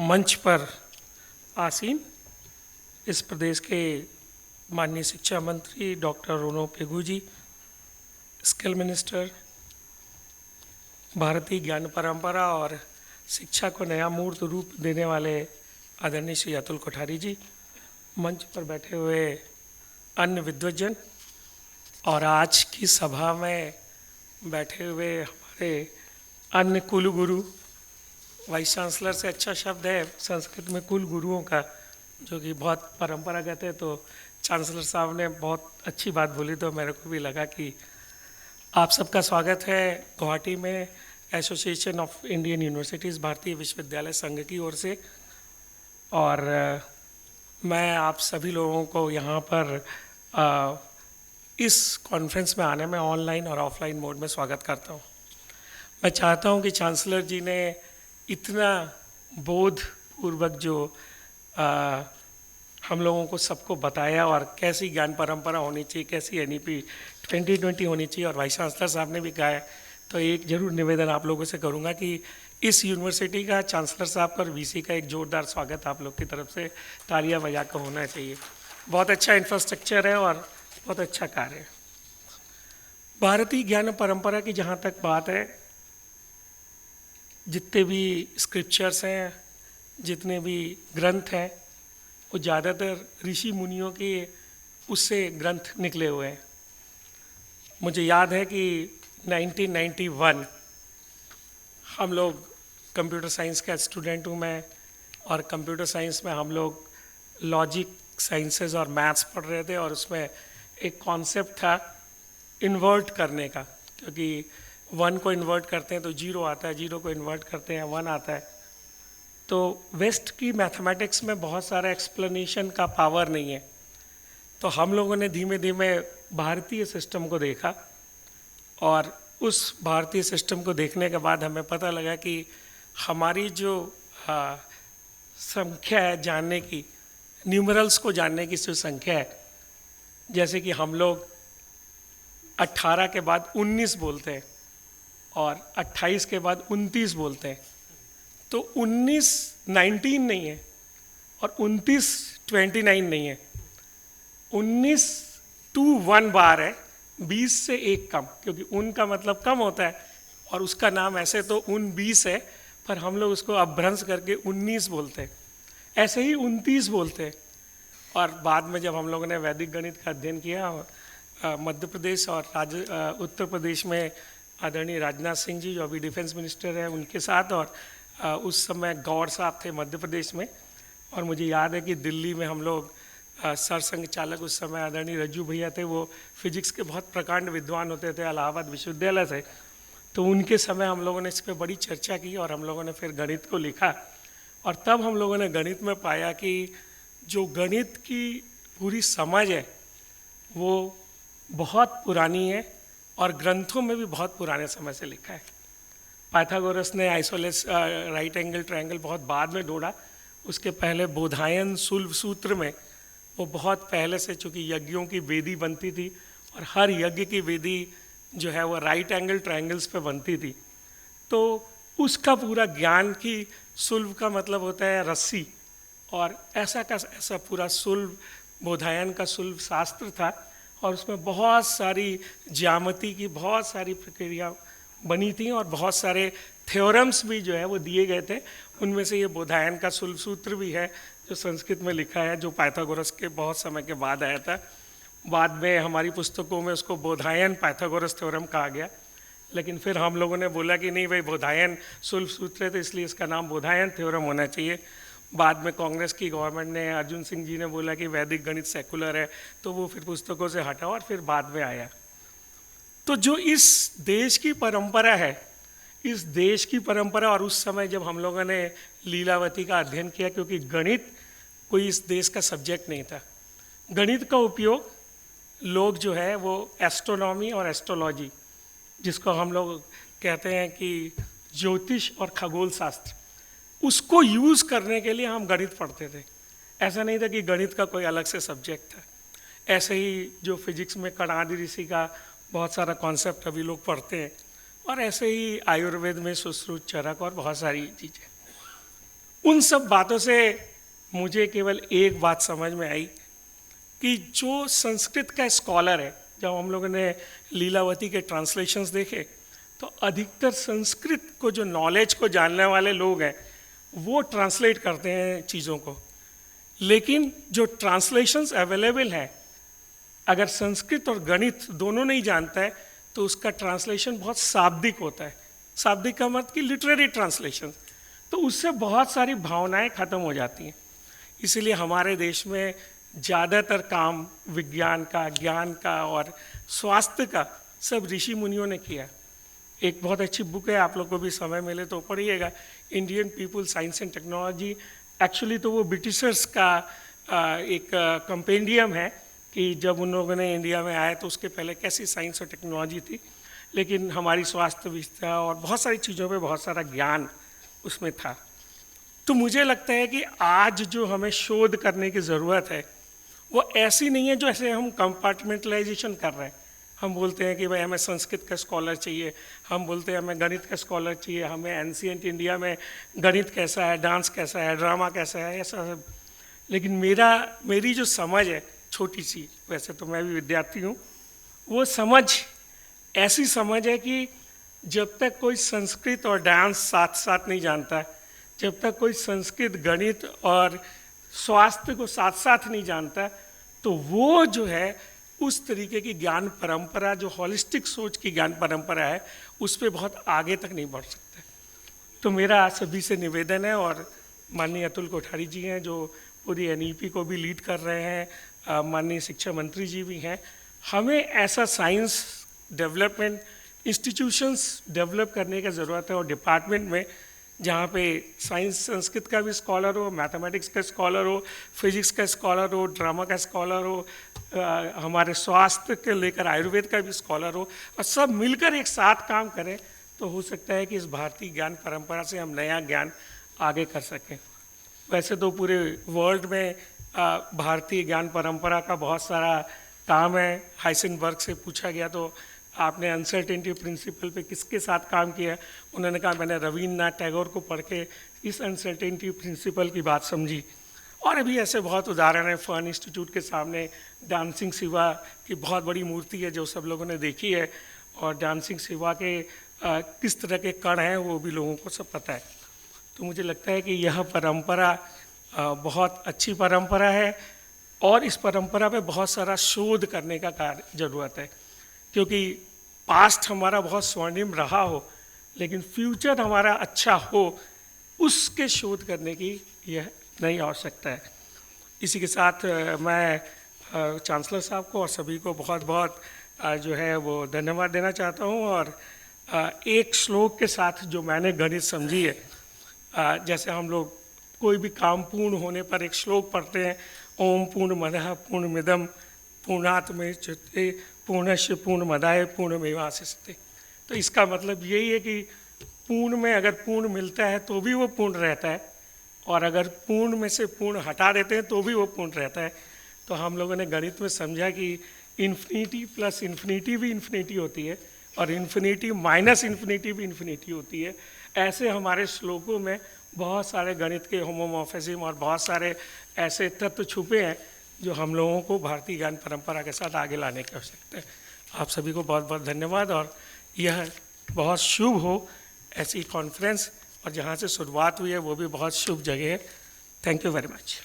मंच पर आसीन इस प्रदेश के माननीय शिक्षा मंत्री डॉक्टर रोनो पेगू जी, स्किल मिनिस्टर, भारतीय ज्ञान परंपरा और शिक्षा को नया मूर्त रूप देने वाले आदरणीय श्री अतुल कोठारी जी, मंच पर बैठे हुए अन्य विद्वजन और आज की सभा में बैठे हुए हमारे अन्य कुल गुरु। वाइस चांसलर से अच्छा शब्द है संस्कृत में कुल गुरुओं का, जो कि बहुत परंपरागत है। तो चांसलर साहब ने बहुत अच्छी बात बोली, तो मेरे को भी लगा कि आप सबका स्वागत है गुवाहाटी में एसोसिएशन ऑफ इंडियन यूनिवर्सिटीज़ भारतीय विश्वविद्यालय संघ की ओर से। और मैं आप सभी लोगों को यहाँ पर इस कॉन्फ्रेंस में आने में ऑनलाइन और ऑफलाइन मोड में स्वागत करता हूँ। मैं चाहता हूँ कि चांसलर जी ने इतना बोधपूर्वक जो हम लोगों को सबको बताया और कैसी ज्ञान परंपरा होनी चाहिए, कैसी एनईपी 2020 होनी चाहिए, और वाइस चांसलर साहब ने भी कहा है, तो एक जरूर निवेदन आप लोगों से करूँगा कि इस यूनिवर्सिटी का चांसलर साहब और वीसी का एक जोरदार स्वागत आप लोग की तरफ से तालियां बजा कर होना चाहिए। बहुत अच्छा इंफ्रास्ट्रक्चर है और बहुत अच्छा कार्य है। भारतीय ज्ञान परंपरा की जहाँ तक बात है, जितने भी स्क्रिप्चर्स हैं, जितने भी ग्रंथ हैं, वो ज़्यादातर ऋषि मुनियों के उससे ग्रंथ निकले हुए हैं। मुझे याद है कि 1991 हम लोग कंप्यूटर साइंस का स्टूडेंट हूँ मैं, और कंप्यूटर साइंस में हम लोग लॉजिक साइंसेस और मैथ्स पढ़ रहे थे, और उसमें एक कॉन्सेप्ट था इन्वर्ट करने का, क्योंकि 1 को इन्वर्ट करते हैं तो 0 आता है, 0 को इन्वर्ट करते हैं 1 आता है। तो वेस्ट की मैथमेटिक्स में बहुत सारा एक्सप्लेनेशन का पावर नहीं है, तो हम लोगों ने धीमे धीमे भारतीय सिस्टम को देखा, और उस भारतीय सिस्टम को देखने के बाद हमें पता लगा कि हमारी जो संख्या है जानने की, न्यूमरल्स को जानने की जो संख्या है, जैसे कि हम लोग 18 के बाद 19 बोलते हैं और 28 के बाद 29 बोलते हैं, तो 19 19 नहीं है और 29 29 नहीं है, 19 2 1 बार है, 20 से 1 कम, क्योंकि उन का मतलब कम होता है और उसका नाम ऐसे तो 19 है, पर हम लोग उसको अपभ्रंश करके 19 बोलते हैं। ऐसे ही 29 बोलते हैं। और बाद में जब हम लोगों ने वैदिक गणित का अध्ययन किया मध्य प्रदेश और उत्तर प्रदेश में आदरणीय राजनाथ सिंह जी, जो अभी डिफेंस मिनिस्टर हैं, उनके साथ, और उस समय गौर साहब थे मध्य प्रदेश में, और मुझे याद है कि दिल्ली में हम लोग सर संघ चालक उस समय आदरणीय रज्जू भैया थे, वो फिजिक्स के बहुत प्रकांड विद्वान होते थे इलाहाबाद विश्वविद्यालय से। तो उनके समय हम लोगों ने इस पर बड़ी चर्चा की और हम लोगों ने फिर गणित को लिखा, और तब हम लोगों ने गणित में पाया कि जो गणित की पूरी समझ है वो बहुत पुरानी है और ग्रंथों में भी बहुत पुराने समय से लिखा है। पाइथागोरस ने आइसोलेस राइट एंगल ट्रायंगल बहुत बाद में ढूंढा, उसके पहले बोधायन सुल्भ सूत्र में वो बहुत पहले से, चूँकि यज्ञों की वेदी बनती थी और हर यज्ञ की वेदी जो है वो राइट एंगल ट्रायंगल्स पे बनती थी, तो उसका पूरा ज्ञान की सुल्भ का मतलब होता है रस्सी, और ऐसा का ऐसा पूरा सुल्भ बोधायन का सुल्भ शास्त्र था, और उसमें बहुत सारी ज्यामिति की बहुत सारी प्रक्रिया बनी थी और बहुत सारे थ्योरम्स भी जो है वो दिए गए थे। उनमें से ये बोधायन का सुल्भ सूत्र भी है जो संस्कृत में लिखा है, जो पाइथागोरस के बहुत समय के बाद आया था। बाद में हमारी पुस्तकों में उसको बोधायन पाइथागोरस थ्योरम कहा गया, लेकिन फिर हम लोगों ने बोला कि नहीं भाई, बोधायन सुल्भ सूत्र है तो इसलिए इसका नाम बोधायन थ्योरम होना चाहिए। बाद में कांग्रेस की गवर्नमेंट ने, अर्जुन सिंह जी ने बोला कि वैदिक गणित सेकुलर है, तो वो फिर पुस्तकों से हटा और फिर बाद में आया। तो जो इस देश की परंपरा है, इस देश की परंपरा, और उस समय जब हम लोगों ने लीलावती का अध्ययन किया, क्योंकि गणित कोई इस देश का सब्जेक्ट नहीं था, गणित का उपयोग लोग जो है वो एस्ट्रोनॉमी और एस्ट्रोलॉजी, जिसको हम लोग कहते हैं कि ज्योतिष और खगोल शास्त्र, उसको यूज़ करने के लिए हम गणित पढ़ते थे। ऐसा नहीं था कि गणित का कोई अलग से सब्जेक्ट था। ऐसे ही जो फिजिक्स में कणादि ऋषि का बहुत सारा कॉन्सेप्ट अभी लोग पढ़ते हैं, और ऐसे ही आयुर्वेद में सुश्रुत चरक और बहुत सारी चीज़ें। उन सब बातों से मुझे केवल एक बात समझ में आई कि जो संस्कृत का स्कॉलर है, जब हम लोगों ने लीलावती के ट्रांसलेशंस देखे तो अधिकतर संस्कृत को जो नॉलेज को जानने वाले लोग हैं वो ट्रांसलेट करते हैं चीज़ों को, लेकिन जो ट्रांसलेशंस अवेलेबल हैं अगर संस्कृत और गणित दोनों नहीं जानता है तो उसका ट्रांसलेशन बहुत शाब्दिक होता है। शाब्दिक का मतलब कि लिटरेरी ट्रांसलेशन, तो उससे बहुत सारी भावनाएं खत्म हो जाती हैं। इसीलिए हमारे देश में ज़्यादातर काम विज्ञान का, ज्ञान का और स्वास्थ्य का सब ऋषि मुनियों ने किया। एक बहुत अच्छी बुक है, आप लोग को भी समय मिले तो पढ़िएगा, Indian people science and technology. Actually तो वो ब्रिटिशर्स का एक कंपेंडियम है कि जब उन लोगों ने इंडिया में आए तो उसके पहले कैसी साइंस और टेक्नोलॉजी थी, लेकिन हमारी स्वास्थ्य व्यवस्था और बहुत सारी चीज़ों पे बहुत सारा ज्ञान उसमें था। तो मुझे लगता है कि आज जो हमें शोध करने की ज़रूरत है वो ऐसी नहीं है जो ऐसे हम कंपार्टमेंटलाइजेशन कर रहे हैं। हम बोलते हैं कि भाई हमें संस्कृत का स्कॉलर चाहिए, हम बोलते हैं हमें गणित का स्कॉलर चाहिए, हमें एंशिएंट इंडिया में गणित कैसा है, डांस कैसा है, ड्रामा कैसा है, ऐसा सब। लेकिन मेरी जो समझ है छोटी सी, वैसे तो मैं भी विद्यार्थी हूँ, वो समझ ऐसी समझ है कि जब तक कोई संस्कृत और डांस साथ साथ नहीं जानता, जब तक कोई संस्कृत गणित और स्वास्थ्य को साथ साथ नहीं जानता, तो वो जो है उस तरीके की ज्ञान परंपरा, जो हॉलिस्टिक सोच की ज्ञान परंपरा है, उस पर बहुत आगे तक नहीं बढ़ सकता। तो मेरा सभी से निवेदन है, और माननीय अतुल कोठारी जी हैं जो पूरी एनईपी को भी लीड कर रहे हैं, माननीय शिक्षा मंत्री जी भी हैं, हमें ऐसा साइंस डेवलपमेंट इंस्टीट्यूशंस डेवलप करने की ज़रूरत है, और डिपार्टमेंट में जहाँ पे साइंस संस्कृत का भी स्कॉलर हो, मैथमेटिक्स का स्कॉलर हो, फिजिक्स का स्कॉलर हो, ड्रामा का स्कॉलर हो, हमारे स्वास्थ्य के लेकर आयुर्वेद का भी स्कॉलर हो, और सब मिलकर एक साथ काम करें तो हो सकता है कि इस भारतीय ज्ञान परंपरा से हम नया ज्ञान आगे कर सकें। वैसे तो पूरे वर्ल्ड में भारतीय ज्ञान परंपरा का बहुत सारा काम है। हाइसेनबर्ग से पूछा गया तो आपने अनसर्टेनिटी प्रिंसिपल पे किसके साथ काम किया, उन्होंने कहा मैंने रविन्द्रनाथ टैगोर को पढ़ के इस अनसर्टेनिटी प्रिंसिपल की बात समझी। और अभी ऐसे बहुत उदाहरण हैं। फर्न इंस्टीट्यूट के सामने डांसिंग शिवा की बहुत बड़ी मूर्ति है जो सब लोगों ने देखी है, और डांसिंग शिवा के किस तरह के कण हैं वो भी लोगों को सब पता है। तो मुझे लगता है कि यह परंपरा बहुत अच्छी परंपरा है, और इस परंपरा पे बहुत सारा शोध करने का कार्य ज़रूरत है, क्योंकि पास्ट हमारा बहुत स्वर्णिम रहा हो लेकिन फ्यूचर हमारा अच्छा हो, उसके शोध करने की यह नई आवश्यकता है। इसी के साथ मैं चांसलर साहब को और सभी को बहुत बहुत जो है वो धन्यवाद देना चाहता हूँ। और एक श्लोक के साथ जो मैंने गणित समझी है, जैसे हम लोग कोई भी काम पूर्ण होने पर एक श्लोक पढ़ते हैं, ओम पूर्णमदः पूर्णमिदं पूर्णात् मुदच्यते पूर्णस्य पूर्णमादाय पूर्णमेवावशिष्यते। तो इसका मतलब यही है कि पूर्ण में अगर पूर्ण मिलता है तो भी वो पूर्ण रहता है, और अगर पूर्ण में से पूर्ण हटा देते हैं तो भी वो पूर्ण रहता है। तो हम लोगों ने गणित में समझा कि इन्फिनिटी प्लस इन्फिनिटी भी इन्फिनिटी होती है, और इन्फिनिटी माइनस इन्फिनिटी भी इन्फिनिटी होती है। ऐसे हमारे श्लोकों में बहुत सारे गणित के होमोमॉर्फिज्म और बहुत सारे ऐसे तत्व छुपे हैं जो हम लोगों को भारतीय ज्ञान परंपरा के साथ आगे लाने की आवश्यकता है। आप सभी को बहुत बहुत धन्यवाद, और यह बहुत शुभ हो ऐसी कॉन्फ्रेंस, और जहाँ से शुरुआत हुई है वो भी बहुत शुभ जगह है। Thank you very much.